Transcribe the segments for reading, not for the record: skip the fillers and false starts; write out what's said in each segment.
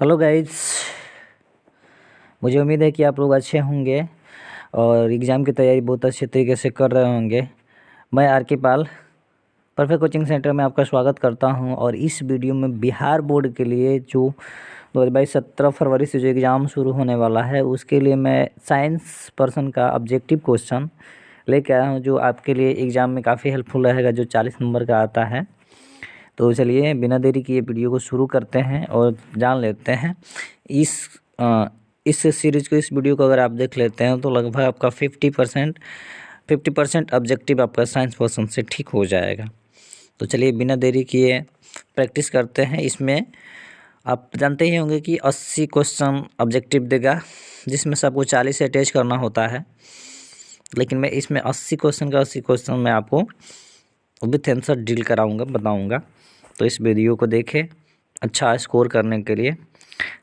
Hello guys, मुझे उम्मीद है कि आप लोग अच्छे होंगे और एग्ज़ाम की तैयारी बहुत अच्छे तरीके से कर रहे होंगे। मैं आर के पाल परफेक्ट कोचिंग सेंटर में आपका स्वागत करता हूं और इस वीडियो में बिहार बोर्ड के लिए जो 2022 17 फरवरी से जो एग्ज़ाम शुरू होने वाला है उसके लिए मैं साइंस पर्सन का ऑब्जेक्टिव क्वेश्चन लेके आया हूँ, जो आपके लिए एग्ज़ाम में काफ़ी हेल्पफुल रहेगा, जो 40 नंबर का आता है। तो चलिए बिना देरी किए वीडियो को शुरू करते हैं और जान लेते हैं इस अ, इस सीरीज को, इस वीडियो को अगर आप देख लेते हैं तो लगभग आपका 50% ऑब्जेक्टिव आपका साइंस पर्सन से ठीक हो जाएगा। तो चलिए बिना देरी किए प्रैक्टिस करते हैं। इसमें आप जानते ही होंगे कि 80 क्वेश्चन ऑब्जेक्टिव देगा, जिसमें से आपको 40 से अटैच करना होता है, लेकिन मैं इसमें 80 क्वेश्चन का 80 क्वेश्चन मैं आपको विथ आंसर डील कराऊंगा, बताऊंगा। तो इस वीडियो को देखें अच्छा स्कोर करने के लिए।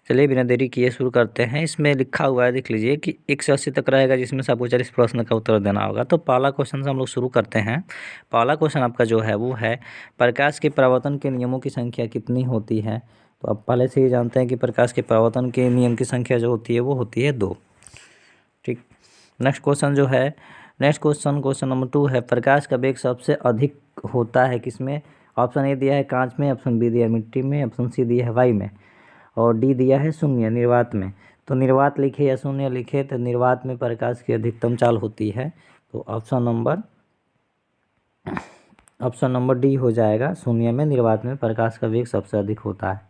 चलिए बिना देरी किए शुरू करते हैं। इसमें लिखा हुआ है, देख लीजिए कि 1 से 80 तक रहेगा, जिसमें से आपको 40 प्रश्न का उत्तर देना होगा। तो पहला क्वेश्चन से हम लोग शुरू करते हैं। पहला क्वेश्चन आपका जो है वो है, प्रकाश के परावर्तन के नियमों की संख्या कितनी होती है। तो आप पहले से ही जानते हैं कि प्रकाश के परावर्तन के नियम की संख्या जो होती है वो होती है 2। ठीक। नेक्स्ट क्वेश्चन क्वेश्चन नंबर 2 है, प्रकाश का वेग सबसे अधिक होता है किसमें। ऑप्शन ए दिया है कांच में, ऑप्शन बी दिया है मिट्टी में, ऑप्शन सी दिया है वायु में, और डी दिया है शून्य निर्वात में। तो निर्वात लिखे या शून्य लिखे, तो निर्वात में प्रकाश की अधिकतम चाल होती है। तो ऑप्शन नंबर डी हो जाएगा, शून्य में निर्वात में प्रकाश का वेग सबसे अधिक होता है।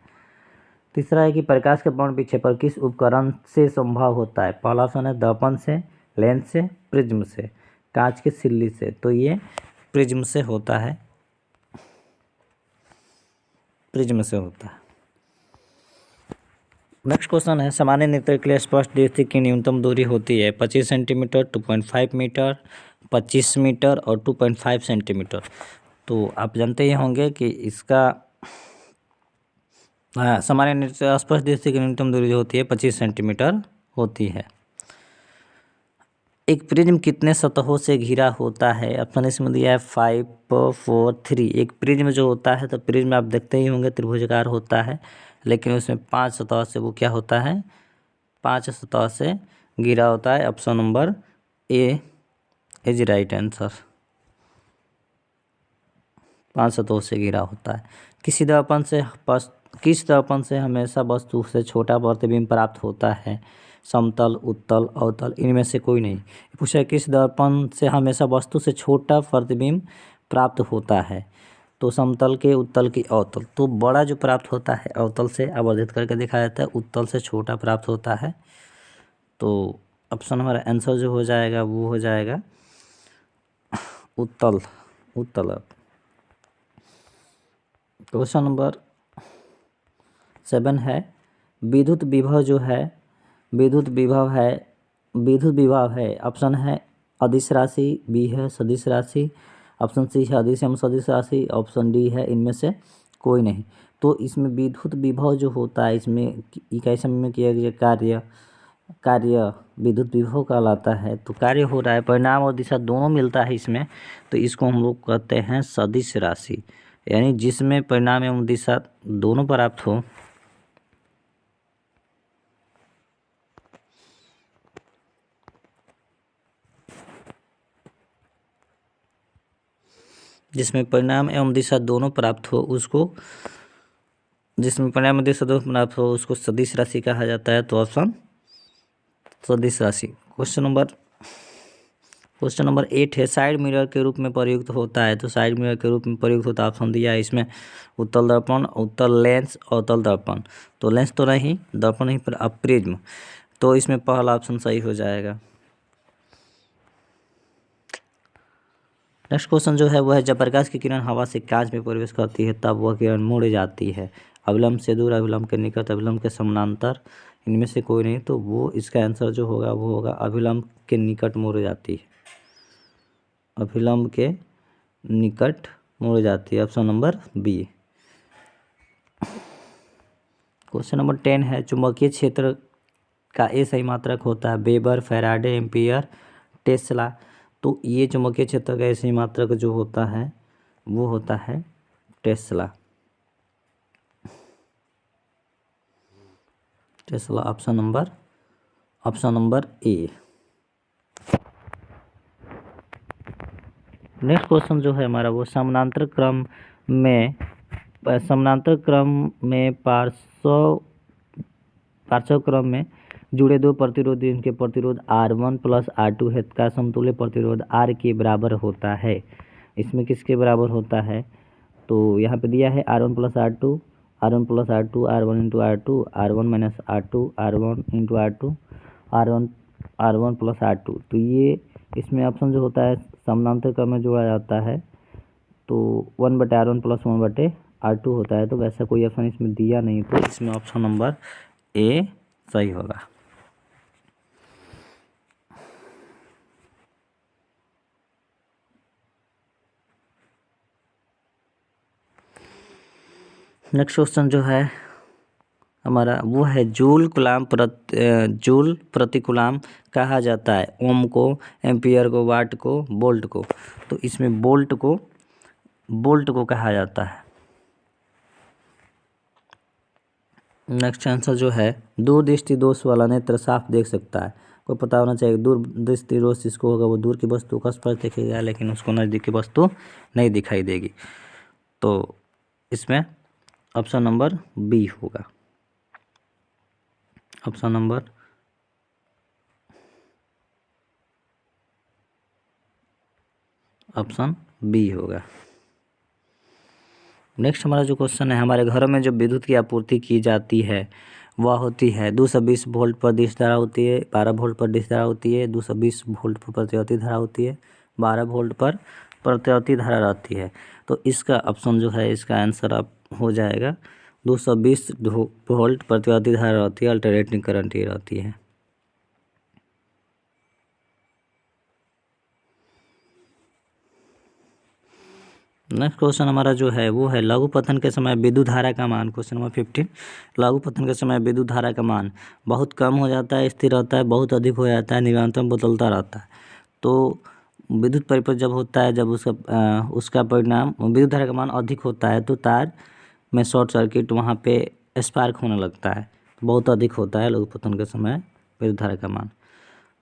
तीसरा है कि प्रकाश का पूर्ण विक्षेपण किस उपकरण से संभव होता है। पहला ऑप्शन है दर्पण से, लेंस से, प्रिज्म से, कांच की सिल्ली से। तो ये प्रिज्म से होता है, प्रिज्म से होता है। नेक्स्ट क्वेश्चन है, सामान्य नेत्र के लिए स्पष्ट दृष्टि की न्यूनतम दूरी होती है 25 सेंटीमीटर, 2.5 मीटर, 25 मीटर और 2.5 सेंटीमीटर। तो आप जानते ही होंगे कि इसका सामान्य नेत्र स्पष्ट दृष्टि की न्यूनतम दूरी जो होती है 25 सेंटीमीटर होती है। एक प्रिज्म कितने सतहों से घिरा होता है। ऑप्शन इसमें दिया है 5, 4, 3। एक प्रिज्म जो होता है, तो प्रिज्म आप देखते ही होंगे त्रिभुजाकार होता है, लेकिन उसमें 5 सतह से वो क्या होता है, 5 सतह से घिरा होता है। Option number A is right answer, 5 सतहों से घिरा होता है। किस दर्पण से हमेशा वस्तु से छोटा प्रतिबिंब प्राप्त होता है। समतल, उत्तल, अवतल, इनमें से कोई नहीं। पूछा किस दर्पण से हमेशा वस्तु से छोटा प्रतिबिंब प्राप्त होता है। तो समतल के, उत्तल की, अवतल। तो बड़ा जो प्राप्त होता है अवतल से आवर्धित करके दिखाया जाता है, उत्तल से छोटा प्राप्त होता है। तो ऑप्शन हमारा आंसर जो हो जाएगा वो हो जाएगा उत्तल। क्वेश्चन नंबर 7 है, विद्युत विभव जो है, विद्युत विभव है। ऑप्शन है अदिश राशि, बी है सदिश राशि, ऑप्शन सी है अदिश एवं सदिश राशि, ऑप्शन डी है इनमें से कोई नहीं। तो इसमें विद्युत विभव जो होता है, इसमें इकाई समय में किया गया कार्य विद्युत विभव कहलाता है। तो कार्य हो रहा है, परिणाम और दिशा दोनों मिलता है इसमें, तो इसको हम लोग कहते हैं सदिश राशि, यानी जिसमें परिणाम एवं दिशा दोनों प्राप्त हो। जिसमें परिणाम एवं दिशा दोनों प्राप्त हो उसको सदिश राशि कहा जाता है। तो ऑप्शन सदिश राशि। क्वेश्चन नंबर 8 है, साइड मिरर के रूप में प्रयुक्त होता है। तो साइड मिरर के रूप में प्रयुक्त होता है, ऑप्शन दिया है इसमें उत्तल दर्पण, उत्तल लेंस, अवतल दर्पण। तो लेंस तो नहीं, दर्पण नहीं, पर अब प्रिज्म। तो इसमें पहला ऑप्शन सही हो जाएगा। नेक्स्ट क्वेश्चन जो है वो है, जब प्रकाश की किरण हवा से कांच में प्रवेश करती है तब वह किरण मुड़ जाती है। अभिलंब से दूर, अभिलंब के निकट, अभिलंब के समानांतर, इनमें से कोई नहीं। तो वो इसका आंसर जो होगा वो होगा अभिलंब के निकट मुड़ जाती है, अभिलंब के निकट मुड़ जाती है, option number B. Question number 10 है, चुंबकीय क्षेत्र का ए सही मात्रक होता है। Weber, Faraday, ampere, Tesla. तो ये चुंबकीय क्षेत्र का ए सही मात्रक जो होता है वो होता है टेस्ला। तो चलो option number A. Next question जो है हमारा वो समानांतर क्रम में पार्श्व क्रम में जुड़े दो प्रतिरोधी, इनके प्रतिरोध R1 प्लस R2 है का समतुल्य प्रतिरोध R के बराबर होता है। इसमें किसके बराबर होता है? तो यहाँ पे दिया है R1 plus R2, R1 plus R2, R1 into R2, R1 minus R2, R1 into R2, R1 plus R2। तो ये इसमें ऑप्शन जो होता है समानांतर क्रम में जोड़ा जाता है तो 1/R1 प्लस 1/R2 होता है। तो वैसा कोई ऑप्शन इसमें दिया नहीं, तो इसमें ऑप्शन नंबर ए सही होगा। नेक्स्ट क्वेश्चन जो है हमारा वो है जूल प्रति कूलाम कहा जाता है ओम को, एम्पियर को, वाट को, बोल्ट को। तो इसमें बोल्ट को कहा जाता है। नेक्स्ट आंसर जो है दूरदृष्टि दोष वाला नेत्र साफ देख सकता है। को पता होना चाहिए दूरदृष्टि दोष जिसको होगा वो दूर की वस्तु का स्पर्श देखेगा, लेकिन उसको नज़दीक की वस्तु नहीं दिखाई देगी। तो इसमें ऑप्शन नंबर बी होगा। ऑप्शन बी होगा। नेक्स्ट हमारा जो क्वेश्चन है, हमारे घरों में जो विद्युत की आपूर्ति की जाती है वह होती है 220 वोल्ट पर दिश धारा होती है, 12 वोल्ट पर दिश धारा होती है, 220 वोल्ट पर प्रतिवर्ती धारा होती है, 12 वोल्ट पर प्रतिवर्ती धारा रहती है। तो इसका ऑप्शन जो है इसका आंसर आप हो जाएगा 220 वोल्ट प्रतिवर्ती धारा रहती है, अल्टरनेटिंग करंट ही रहती है। नेक्स्ट क्वेश्चन हमारा जो है वो है लघु पतन के समय विद्युत धारा का मान। क्वेश्चन नंबर 15, लघु पतन के समय विद्युत धारा का मान बहुत कम हो जाता है, स्थिर रहता है, बहुत अधिक हो जाता है, निरंतर बदलता रहता है। तो विद्युत परिपथ जब होता है, जब उसका परिणाम विद्युत धारा का मान अधिक होता है तो तार में शॉर्ट सर्किट वहाँ पे स्पार्क होने लगता है, बहुत अधिक होता है लघु पतन के समय विद्युत धारा का मान।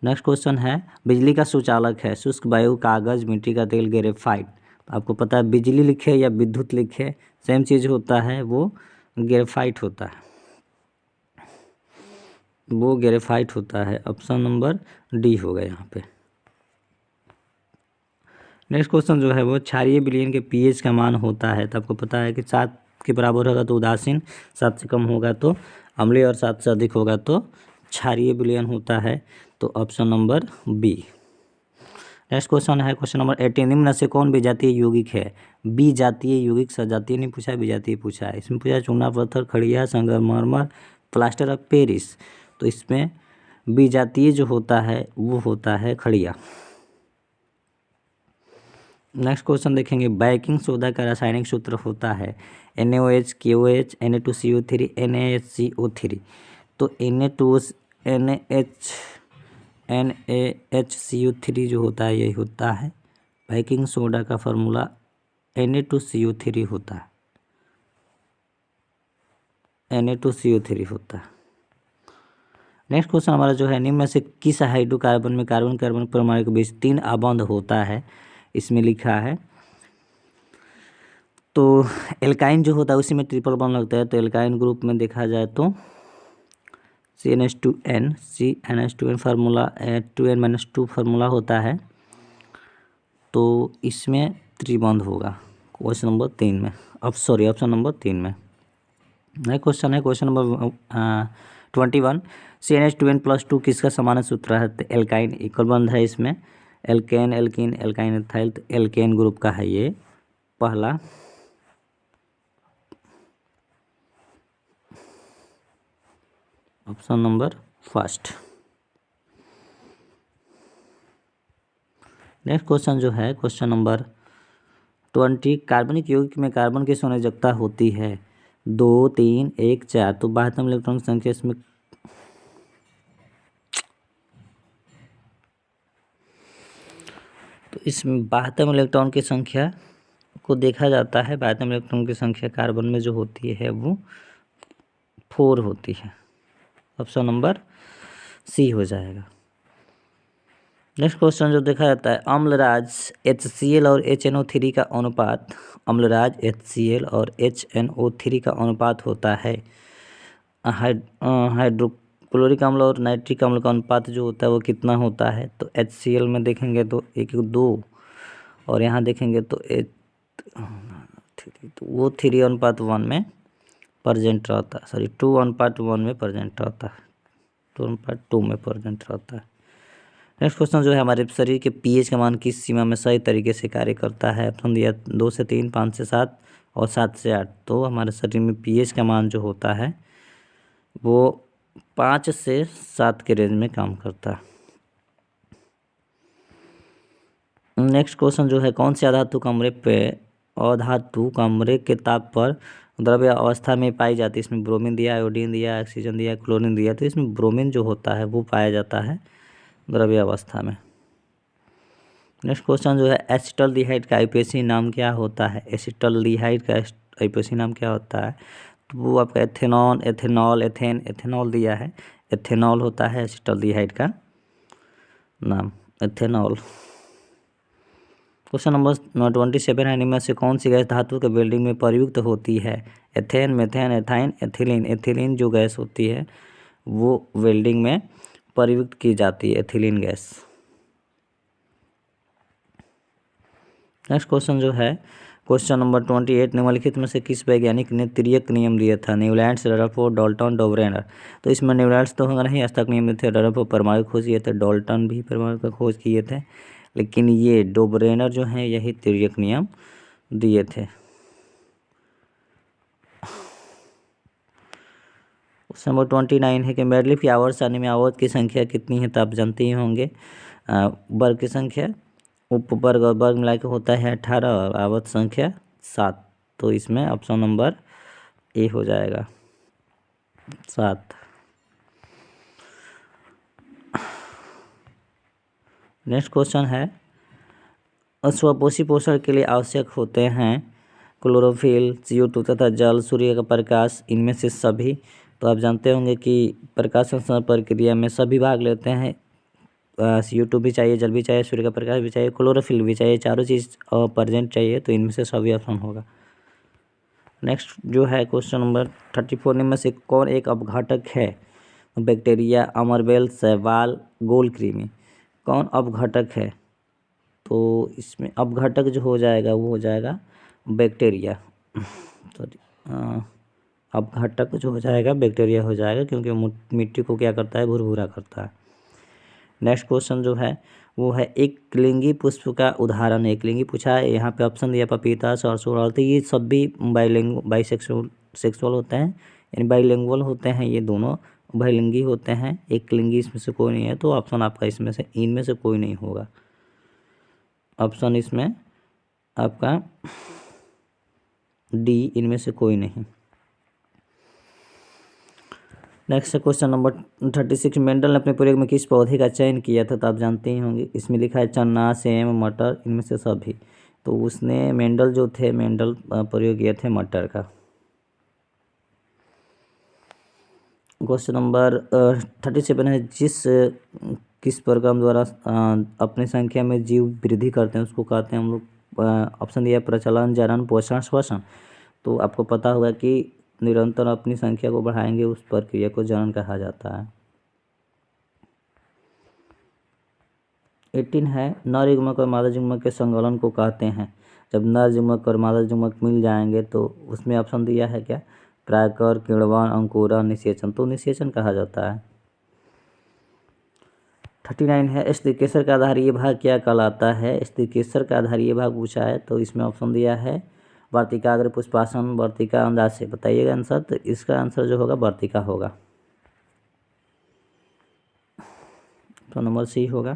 नेक्स्ट क्वेश्चन है बिजली का सुचालक है शुष्क वायु, कागज, मिट्टी का तेल, ग्रेफाइट। आपको पता है बिजली लिखे या विद्युत लिखे सेम चीज़ होता है, वो ग्रेफाइट होता है, वो ग्रेफाइट होता है। ऑप्शन नंबर डी होगा यहाँ पे। नेक्स्ट क्वेश्चन जो है वो क्षारीय विलयन के पीएच का मान होता है। तो आपको पता है कि 7 के बराबर होगा तो उदासीन, 7 से कम होगा तो अम्लीय और 7 से अधिक होगा तो क्षारीय विलयन होता है। तो option number B. Next question है क्वेश्चन नंबर 18, निम्न से कौन विजातीय यौगिक है? बी जातीय यौगिक, सजातीय नहीं पूछा, विजातीय पूछा है। इसमें पूछा चूना पत्थर, खड़िया, संगमरमर, प्लास्टर ऑफ पेरिस। तो इसमें बी जातीय जो होता है वो होता है खड़िया। नेक्स्ट क्वेश्चन देखेंगे बेकिंग सोडा का रासायनिक सूत्र होता है NaOH, KOH, Na2CO3, NaHCO3। तो NaHCO3 जो होता है यही होता है बेकिंग सोडा का फार्मूला Na2CO3 होता है, Na2CO3 होता है। नेक्स्ट क्वेश्चन हमारा जो है निम्न में से किस हाइड्रोकार्बन में कार्बन कार्बन परमाणु के बीच 3 अबंध होता है? इसमें लिखा है तो एल्काइन जो होता है उसी में ट्रिपल बॉन्ड लगता है। तो एल्काइन ग्रुप में देखा जाए तो CnH2n फार्मूला 2n-2 फार्मूला होता है, तो इसमें त्रिबंध होगा क्वेश्चन नंबर 3 में। ऑप्शन नंबर 3 में। नेक्स्ट क्वेश्चन है क्वेश्चन नंबर 21, CnH2n+2 किसका समान सूत्र है? तो एल्काइन इक्वल बंध है इसमें, एल्केन, एल्कीन, एल्काइन एथाइल। तो एल्केन ग्रुप का है ये पहला। Option number first. Next question जो है क्वेश्चन नंबर 20, कार्बनिक यौगिक में कार्बन की संयोजकता होती है 2, 3, 1, 4। तो बाह्यतम इलेक्ट्रॉन की संख्या इसमें बाह्यतम इलेक्ट्रॉन की संख्या को देखा जाता है। बाह्यतम इलेक्ट्रॉन की संख्या कार्बन में जो होती है वो 4 होती है। ऑप्शन नंबर सी हो जाएगा। नेक्स्ट क्वेश्चन जो देखा जाता है, अम्लराज HCl और HNO3 का अनुपात, अम्लराज HCl और HNO3 का अनुपात होता है। हाइड्रोक्लोरिक अम्ल और नाइट्रिक अम्ल का अनुपात जो होता है वो कितना होता है? तो HCl में देखेंगे तो 1:2 और यहाँ देखेंगे तो तो वो 3:1 में प्रेजेंट रहता है, सॉरी 2:1 में प्रेजेंट रहता है, 2:2 में प्रेजेंट रहता है। नेक्स्ट क्वेश्चन जो है, हमारे शरीर के pH का मान किस सीमा में सही तरीके से कार्य करता है? ऑप्शन दिया 2 से 3, 5 से 7 और 7 से 8। तो हमारे शरीर में pH का मान जो होता है वो 5 से 7 के रेंज में काम करता है। नेक्स्ट क्वेश्चन जो है, कौन सी अधातु कमरे के ताप पर द्रव्य अवस्था में पाई जाती है? इसमें ब्रोमीन दिया, आयोडीन दिया, ऑक्सीजन दिया, क्लोरीन दिया। तो इसमें ब्रोमीन जो होता है वो पाया जाता है द्रव्य अवस्था में। नेक्स्ट क्वेश्चन जो है, एसिटल्डिहाइड का आईयूपीएसी नाम क्या होता है? एसिटल्डिहाइड का आईयूपीएसी नाम क्या होता है? तो वो आपका एथेनॉन, एथेनॉल, एथेन, एथेनॉल दिया है, एथेनॉल होता है एसिटल्डिहाइड का नाम, एथेनॉल। क्वेश्चन नंबर 27 है, इनमें से कौन सी गैस धातु के वेल्डिंग में प्रयुक्त होती है? Ethane, methane, ethyne, ethylene. Ethylene जो गैस होती है वो वेल्डिंग में प्रयुक्त की जाती है, एथिलीन गैस। नेक्स्ट क्वेश्चन जो है, क्वेश्चन नंबर 28, निम्नलिखित में से किस वैज्ञानिक ने तिर्यक नियम दिया था? Newlands, Rutherford, Dalton, Dobereiner. तो इसमें न्यूलैंड्स तो होगा नहीं, अष्टक नियम दिए थे, रदरफोर्ड परमाणु खोज किए थे, डाल्टन भी परमाणु का खोज किए थे, लेकिन ये डोबरेनर जो हैं यही तिर्यक नियम दिए थे। क्वेश्चन नंबर 29 है कि मेडली फ्लावर सारणी में आवत की संख्या कितनी है? तो आप जानते ही होंगे, वर्ग की संख्या, उपवर्ग और वर्ग मिलाकर होता है 18 और आवत संख्या 7। तो इसमें ऑप्शन नंबर ए हो जाएगा, 7। नेक्स्ट क्वेश्चन है, स्वपोषी पोषण के लिए आवश्यक होते हैं क्लोरोफिल, CO2 तथा जल, सूर्य का प्रकाश, इनमें से सभी। तो आप जानते होंगे कि प्रकाश संश्लेषण प्रक्रिया में सभी भाग लेते हैं, CO2 भी चाहिए, जल भी चाहिए, सूर्य का प्रकाश भी चाहिए, क्लोरोफिल भी चाहिए, चारों चीज़ प्रेजेंट चाहिए। तो इनमें से सभी ऑप्शन होगा। नेक्स्ट जो है क्वेश्चन नंबर 34, में से कौन एक अपघटक है? बैक्टीरिया, अमरबेल, शैवाल, गोलकृमि। कौन अपघटक है? तो इसमें अपघटक जो हो जाएगा वो हो जाएगा बैक्टीरिया, सॉरी, अपघटक जो हो जाएगा बैक्टीरिया हो जाएगा, क्योंकि मिट्टी को क्या करता है, भुरभुरा करता है। नेक्स्ट क्वेश्चन जो है वो है, एक लिंगी पुष्प का उदाहरण। एक लिंगी पूछा है, यहाँ पे ऑप्शन दिया पपीता, सरसों, अड़ती। ये सब भी बाइसेक्सुअल होते हैं, यानी बाइलिंगुअल होते हैं, ये दोनों उभयलिंगी होते हैं। एक लिंगी इसमें से कोई नहीं है, तो ऑप्शन आपका इसमें से, इनमें से कोई नहीं होगा। ऑप्शन इसमें आपका डी, इनमें से कोई नहीं। नेक्स्ट क्वेश्चन नंबर 36, मेंडल ने अपने प्रयोग में किस पौधे का चयन किया था? तो आप जानते ही होंगे, इसमें लिखा है चना, सेम, मटर, इनमें से सभी। तो उसने मेंडल जो थे, मेंडल प्रयोग किए थे मटर का। क्वेश्चन नंबर 37 है, किस प्रोग्राम द्वारा अपनी संख्या में जीव वृद्धि करते हैं उसको कहते हैं हम लोग, ऑप्शन दिया प्रचलन, जनन, पोषण, श्वसन। तो आपको पता होगा कि निरंतर अपनी संख्या को बढ़ाएंगे, उस प्रक्रिया को जनन कहा जाता है। 18 है, नर युग्मक और मादा युग्मक के संकलन को कहते हैं। जब नर युग्मक और मादा युग्मक मिल जाएंगे तो उसमें ऑप्शन दिया है क्या, परागण, किण्वन, अंकुरन, निषेचन। तो निषेचन कहा जाता है। 39 है, स्थिरकेसर का आधारीय भाग क्या कहलाता है? स्थिरकेसर का आधारीय भाग पूछा है, तो इसमें ऑप्शन दिया है वर्तिका, अग्र पुष्पासन, वर्तिका, अंडाशय। बताइएगा आंसर। तो इसका आंसर जो होगा वर्तिका होगा, तो नंबर सी होगा।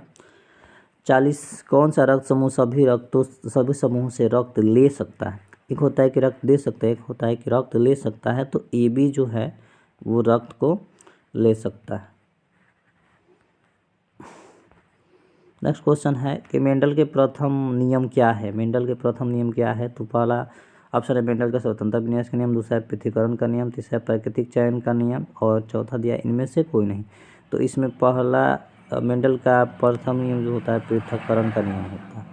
40, कौन सा रक्त समूह सभी समूह से रक्त ले सकता है? एक होता है कि रक्त दे सकता है, एक होता है कि रक्त ले सकता है। तो AB जो है वो रक्त को ले सकता है। नेक्स्ट क्वेश्चन है कि मेंडल के प्रथम नियम क्या है? मेंडल के प्रथम नियम क्या है? तो पहला ऑप्शन है मेंडल का स्वतंत्रता विन्यास का नियम, दूसरा है पृथक्करण का नियम, तीसरा है प्राकृतिक चयन का नियम और चौथा दिया इनमें से कोई नहीं। तो इसमें पहला मेंडल का प्रथम नियम जो होता है पृथक्करण का नियम होता है।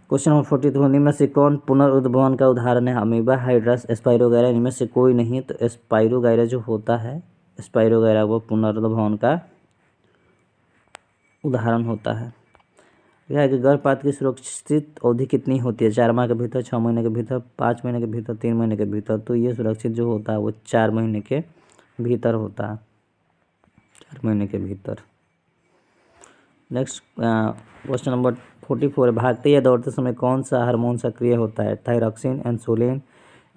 क्वेश्चन नंबर 42, निम्न से कौन पुनरुद्भवन का उदाहरण है? अमीबा, हाइड्रस, स्पाइरोगैरा, इनमें से कोई नहीं। तो स्पाइरोगैरा जो होता है, स्पाइरोगैरा वो पुनरुद्भवन का उदाहरण होता है। यह है कि गर्भपात की सुरक्षित अवधि कितनी होती है? 4 माह के भीतर, 6 महीने के भीतर, 5 महीने के भीतर, 3 महीने के भीतर। तो ये सुरक्षित जो होता है वो 4 महीने के भीतर होता है, 4 महीने के भीतर। नेक्स्ट क्वेश्चन नंबर 44 है, भागते या दौड़ते समय कौन सा हार्मोन सक्रिय होता है? थायरॉक्सिन, इंसुलिन,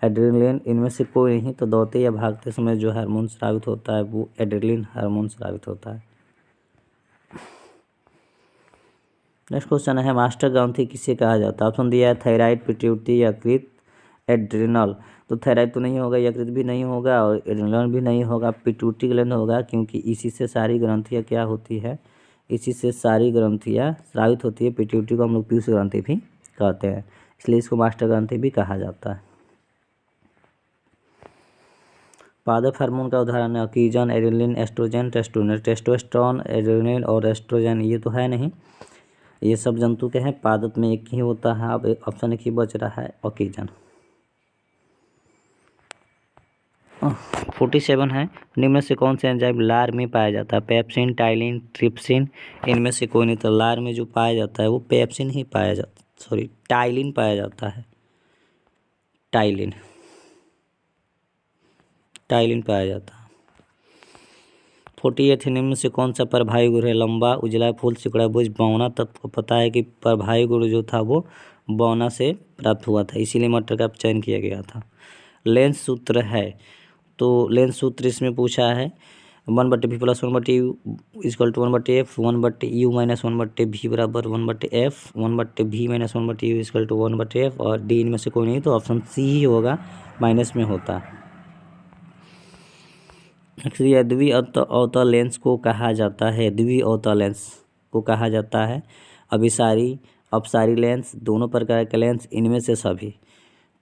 एड्रेनलिन, इनमें से कोई नहीं। तो दौड़ते या भागते समय जो हार्मोन स्रावित होता है वो एड्रेनलिन हार्मोन स्रावित होता है। नेक्स्ट क्वेश्चन है, मास्टर ग्रंथि किसे कहा जाता है? ऑप्शन दिया है थायराइड, पिट्यूटरी, यकृत, एड्रिनल। तो थायराइड तो नहीं होगा, यकृत भी नहीं होगा और एड्रिनल भी नहीं होगा, पिट्यूटरी ग्लैंड होगा, क्योंकि इसी से सारी ग्रंथियाँ क्या होती है, इसी से सारी ग्रंथियाँ स्रावित होती है। पिट्यूटरी को हम लोग पीयूष ग्रंथि भी कहते हैं, इसलिए इसको मास्टर ग्रंथि भी कहा जाता है। पादप हार्मोन का उदाहरण है oxygen, adrenaline, oestrogen, testosterone, adrenaline और एस्ट्रोजन। ये तो है नहीं, ये सब जंतु के हैं, पादप में एक ही होता है। अब ऑप्शन एक ही बच रहा है ऑक्सीजन। 47 है, निम्न से कौन से एंजाइम लार में पाया जाता है? पेप्सिन, टाइलिन, ट्रिप्सिन, इनमें से कोई नहीं। तो लार में जो पाया जाता है वो पेप्सिन ही पाया जाता, सॉरी टाइलिन पाया जाता है, टाइलिन पाया जाता है। 48 निम्न से कौन सा परभाई गुण है? लंबा, उजला, फूल, सिकुड़ा, भुज, बौना। तब को पता है कि परभाई गुण जो था वो बौना से प्राप्त हुआ था, इसीलिए मटर का चयन किया गया था। लेंस सूत्र है, तो लेंस सूत्र इसमें पूछा है 1/v + 1/u = 1/f, 1/u - 1/v बराबर 1/f, 1/v - 1/u = 1/f और डी इनमें से कोई नहीं। तो ऑप्शन सी ही होगा, माइनस में होता है। द्विअवतल लेंस को कहा जाता है, द्विअवतल लेंस को कहा जाता है अभिसारी, अपसारी लेंस, दोनों प्रकार के लेंस, इनमें से सभी।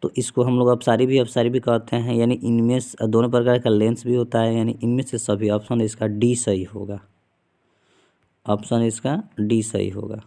तो इसको हम लोग अपसारी भी कहते हैं, यानी इनमें दोनों प्रकार का लेंस भी होता है, यानी इनमें से सभी। ऑप्शन इसका डी सही होगा, ऑप्शन इसका डी सही होगा।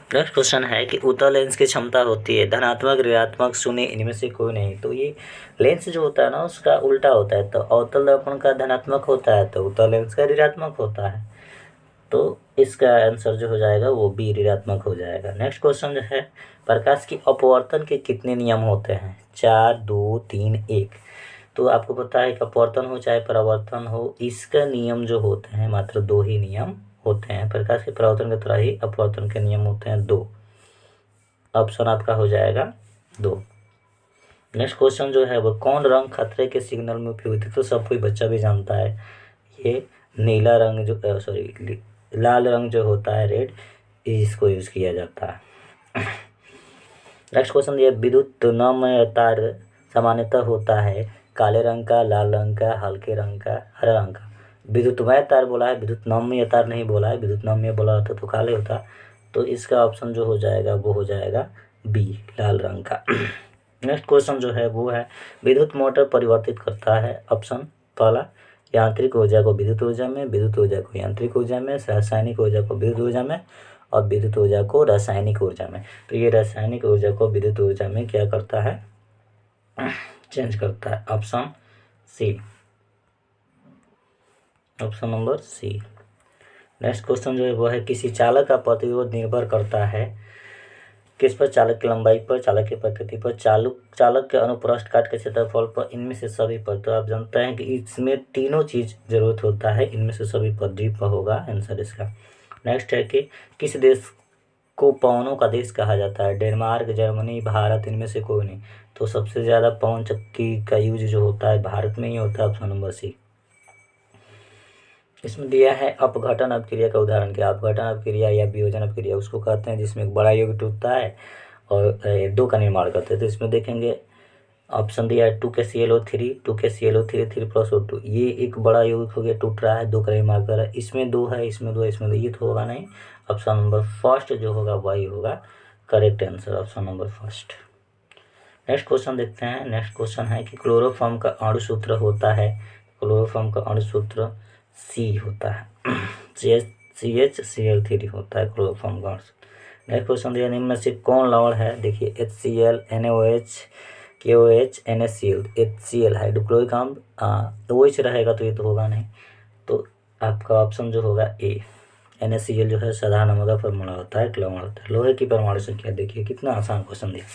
नेक्स्ट क्वेश्चन है कि उत्तल लेंस की क्षमता होती है धनात्मक, ऋणात्मक, शून्य, इनमें से कोई नहीं। तो ये लेंस जो होता है ना उसका उल्टा होता है, तो अवतल दर्पण का धनात्मक होता है तो उत्तल लेंस का ऋणात्मक होता है। तो इसका आंसर जो हो जाएगा वो बी ऋणात्मक हो जाएगा। नेक्स्ट क्वेश्चन जो है, प्रकाश की अपवर्तन के कितने नियम होते हैं? 4, 2, 3, 1। तो आपको पता है कि अपवर्तन हो चाहे परावर्तन हो, इसका नियम जो होते हैं मात्र 2 ही नियम होते हैं। प्रकाश के परावर्तन की तरह ही अपवर्तन के नियम होते हैं 2। ऑप्शन आपका हो जाएगा 2। नेक्स्ट क्वेश्चन जो है वो, कौन रंग खतरे के सिग्नल में उपयोगित है? तो सब कोई बच्चा भी जानता है, ये नीला रंग जो सॉरी लाल रंग जो होता है रेड, इसको यूज़ किया जाता है। नेक्स्ट क्वेश्चन ये, विद्युत नम्य तार सामान्यतः होता है काले रंग का, लाल रंग का, हल्के रंग का, हरा रंग का। विद्युतमय तार बोला है, विद्युत नम्य तार नहीं बोला है। विद्युत नम्य बोला होता तो काले होता। तो इसका ऑप्शन जो हो जाएगा वो हो जाएगा बी, लाल रंग का। नेक्स्ट क्वेश्चन जो है वो है, विद्युत मोटर परिवर्तित करता है। ऑप्शन पहला, यांत्रिक ऊर्जा को विद्युत ऊर्जा में, विद्युत ऊर्जा को यांत्रिक ऊर्जा में, रासायनिक ऊर्जा को विद्युत ऊर्जा में और विद्युत ऊर्जा को रासायनिक ऊर्जा में। तो ये रासायनिक ऊर्जा को विद्युत ऊर्जा में क्या करता है? चेंज करता है। Option C, option number C. Next question जो है वो है, किसी चालक का प्रतिरोध निर्भर करता है किस पर? चालक की लंबाई पर, चालक की प्रकृति पर, चालक के अनुप्रस्थ काट के क्षेत्रफल पर, इनमें से सभी पर। तो आप जानते हैं कि इसमें तीनों चीज जरूरत होता है, इनमें से सभी पर डी पर होगा आंसर इसका। नेक्स्ट है कि किस देश को पवनों का देश कहा जाता है? डेनमार्क, जर्मनी, भारत, इनमें से कोई नहीं। तो सबसे ज़्यादा पवन चक्की का यूज जो होता है भारत में ही होता है। Option number C. इसमें दिया है अपघटन अपक्रिया का उदाहरण क्या? अपघटन अपक्रिया या वियोजन अपक्रिया उसको कहते हैं जिसमें एक बड़ा यौगिक टूटता है और 2 का निर्माण करते हैं। तो इसमें देखेंगे ऑप्शन दिया है 2KClO3, 2KClO3 3+O2, ये एक बड़ा यौगिक हो गया, टूट रहा है, 2 करें मार्कर है, इसमें 2 है, इसमें 2 है, इसमें 2, ये तो होगा नहीं। ऑप्शन नंबर फर्स्ट जो होगा वही होगा correct answer, option number first. Next question देखते हैं। नेक्स्ट क्वेश्चन है कि क्लोरोफॉर्म का अणु सूत्र होता है, क्लोरोफॉर्म का अणु सूत्र C होता है, CHCl3 होता है क्लोरोफॉर्म का अणु सूत्र। नेक्स्ट क्वेश्चन दिया, निम्न में से कौन लवण है, देखिए HCl, NaOH, KOH, NaCl, HCl hydrochloric अम्ल, OH रहेगा तो ये तो होगा नहीं, तो आपका ऑप्शन जो होगा ए, NaCl जो है साधारण नमक का फॉर्मूला होता है, लवण होता है। लोहे की परमाणु संख्या, देखिए कितना आसान क्वेश्चन दिया,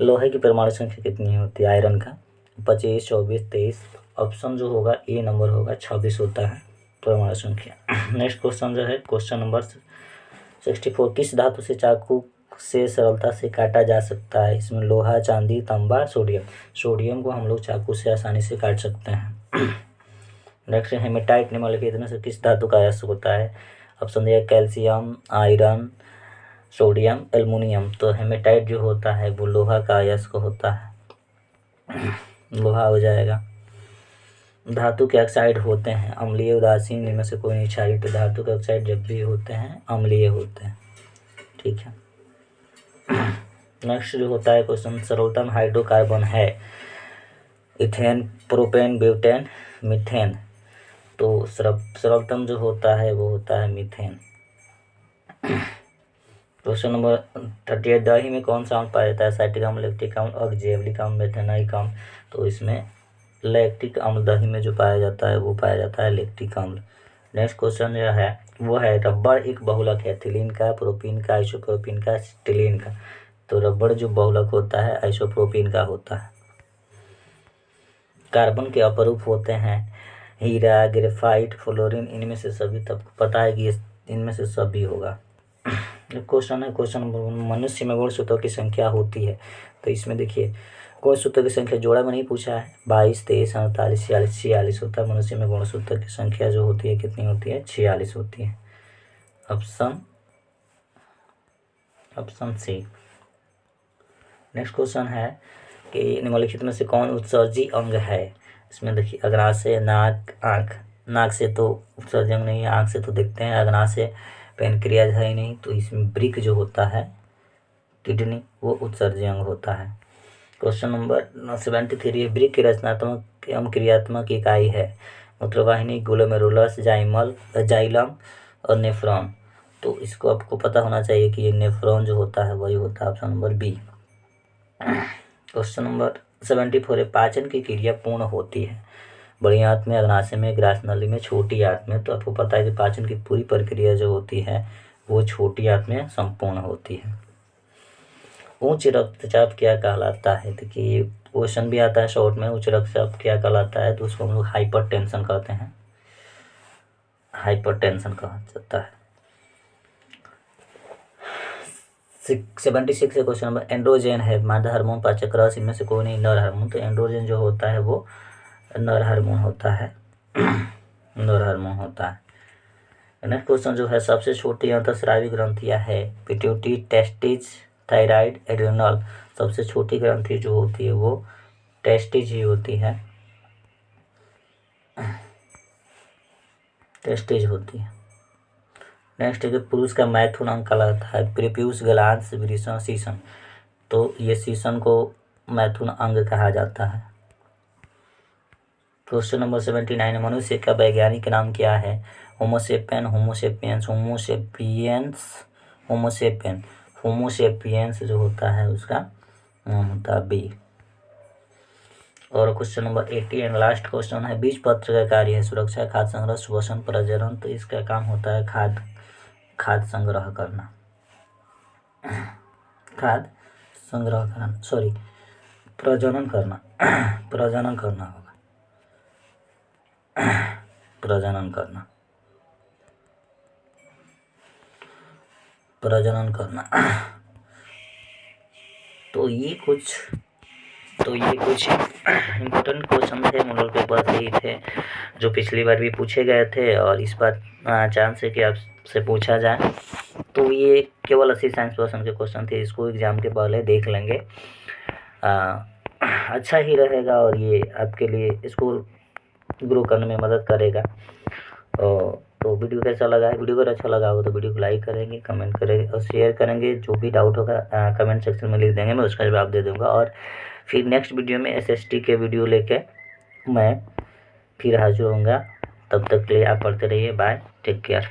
लोहे की परमाणु संख्या कितनी होती है आयरन का, 25, 24, 23, ऑप्शन जो होगा ए नंबर होगा 26 होता है परमाणु संख्या। नेक्स्ट क्वेश्चन जो है क्वेश्चन नंबर 64, किस धातु से चाकू से सरलता से काटा जा सकता है, इसमें लोहा, चांदी, तांबा, सोडियम। सोडियम को हम लोग चाकू से आसानी से काट सकते हैं। नेक्स्ट हेमेटाइट निम्नलिखित में से किस धातु का अयस्क होता है, ऑप्शन दिया कैल्शियम, आयरन, सोडियम, एल्युमिनियम, तो हेमेटाइट जो होता है वो लोहा का अयस्क होता है, लोहा हो जाएगा। धातु के ऑक्साइड होते हैं अम्लीय, उदासीन, इनमें से कोई नहीं क्षारीय, तो धातु के ऑक्साइड जब भी होते हैं अम्लीय होते हैं, ठीक है। नेक्स्ट जो होता है क्वेश्चन, सर्वोत्तम हाइड्रोकार्बन है इथेन, प्रोपेन, ब्यूटेन, मीथेन, तो सर्वोत्तम जो होता है वो होता है मीथेन। क्वेश्चन नंबर 38, दही में कौन सा अम्ल पाया जाता है, साइट्रिक अम्ल, लैक्टिक अम्ल और जैवलिक अम्ल, मेथेनाइक अम्ल, तो इसमें लैक्टिक अम्ल दही में जो पाया जाता है वो पाया जाता है लैक्टिक अम्ल। नेक्स्ट क्वेश्चन जो है वो है रबड़ एक बहुलक है, एथिलीन का, प्रोपीन का, आइसोप्रोपीन का, स्टिलीन का, तो रबड़ जो बहुलक होता है आइसोप्रोपीन का होता है। कार्बन के अपरूप होते हैं हीरा, ग्रेफाइट, फ्लोरीन, इनमें से सभी, तब पता है कि इनमें से सभी होगा। क्वेश्चन है क्वेश्चन नंबर, मनुष्य में गुणसूत्रों की संख्या होती है, तो इसमें देखिए गुणसूत्र की संख्या जोड़ा में नहीं पूछा है, 22, 23, 48, 46, 46 होता है। मनुष्य में गुणसूत्र की संख्या जो होती है कितनी होती है, 46 होती है, ऑप्शन सी। नेक्स्ट क्वेश्चन है कि निम्नलिखित में से कौन उत्सर्जी अंग है, इसमें देखिए अग्नाशय, नाक, आँख, नाक से तो उत्सर्जी अंग नहीं है, आँख से तो देखते हैं, अग्नाशय, पैनक्रियाज है ही नहीं, तो इसमें ब्रिक जो होता है किडनी वो उत्सर्जी अंग होता है। क्वेश्चन नंबर 73, ब्रिक की रचनात्मक एवं क्रियात्मक इकाई है, मूत्रवाहिनी, ग्लोमेरुलस, जाइलम और नेफ्रॉन, तो इसको आपको पता होना चाहिए कि ये नेफ्रॉन जो होता है वही होता है, option number B. Question number 74, पाचन की क्रिया पूर्ण होती है, बड़ी आंत में, अग्नाशय में, ग्रास नली में, छोटी आंत में, तो आपको पता है कि पाचन की पूरी प्रक्रिया जो होती है वो छोटी आंत में संपूर्ण होती है। उच्च रक्तचाप क्या कहलाता है, देखिए क्वेश्चन भी आता है शॉर्ट में, उच्च रक्तचाप क्या कहलाता है, तो उसको हम लोग हाइपरटेंशन कहते हैं, हाइपरटेंशन कहा जाता है। 76 क्वेश्चन नंबर, एंड्रोजन है मादा हार्मोन, पाचक रस, इनमें से कोई नहीं नर हार्मोन, तो एंड्रोजन जो होता है वो नर हार्मोन होता है, नर हार्मोन होता है। नेक्स्ट क्वेश्चन जो है, सबसे छोटी अंतःस्रावी ग्रंथियां है पिट्यूटरी, टेस्टिस, थायराइड, एड्रिनल, सबसे छोटी ग्रंथि जो होती है वो टेस्टिस ही होती है, टेस्टिस होती है। नेक्स्ट है कि पुरुष का मैथुन अंग कहलाता है प्रीप्यूस, ग्लैंड्स, वृषण, शीशन, तो ये शीशन को मैथुन अंग कहा जाता है। क्वेश्चन नंबर 79, मनुष्य का वैज्ञानिक नाम क्या है, Homo sapien, Homo sapiens, Homo sapiens, Homo sapien, Homo sapiens जो होता है उसका नाम होता है बी। और question number 80 and last question है, बीज पत्र का कार्य है सुरक्षा, खाद्य संग्रह, श्वसन, प्रजनन, तो इसका काम होता है खाद्य संग्रह करना, खाद्य संग्रह करना, सॉरी प्रजनन करना, प्रजनन करना होगा, प्रजनन करना, प्रजनन करना। तो ये कुछ इम्पोर्टेंट क्वेश्चन थे, मॉडल पेपर से ही थे जो पिछली बार भी पूछे गए थे और इस बार चांस है कि आपसे पूछा जाए, तो ये केवल 80 साइंस पर्सन के क्वेश्चन थे, इसको एग्जाम के पहले देख लेंगे। अच्छा ही रहेगा और ये आपके लिए इसको ग्रो करने में मदद करेगा। तो वीडियो कैसा लगा है, वीडियो अगर अच्छा लगा हो तो वीडियो को लाइक करेंगे, कमेंट करेंगे और शेयर करेंगे। जो भी डाउट होगा कमेंट सेक्शन में लिख देंगे, मैं उसका जवाब दे दूँगा। और फिर नेक्स्ट वीडियो में SST के वीडियो लेके मैं फिर हाजिर होऊंगा। तब तक के लिए आप पढ़ते रहिए। Bye, take care.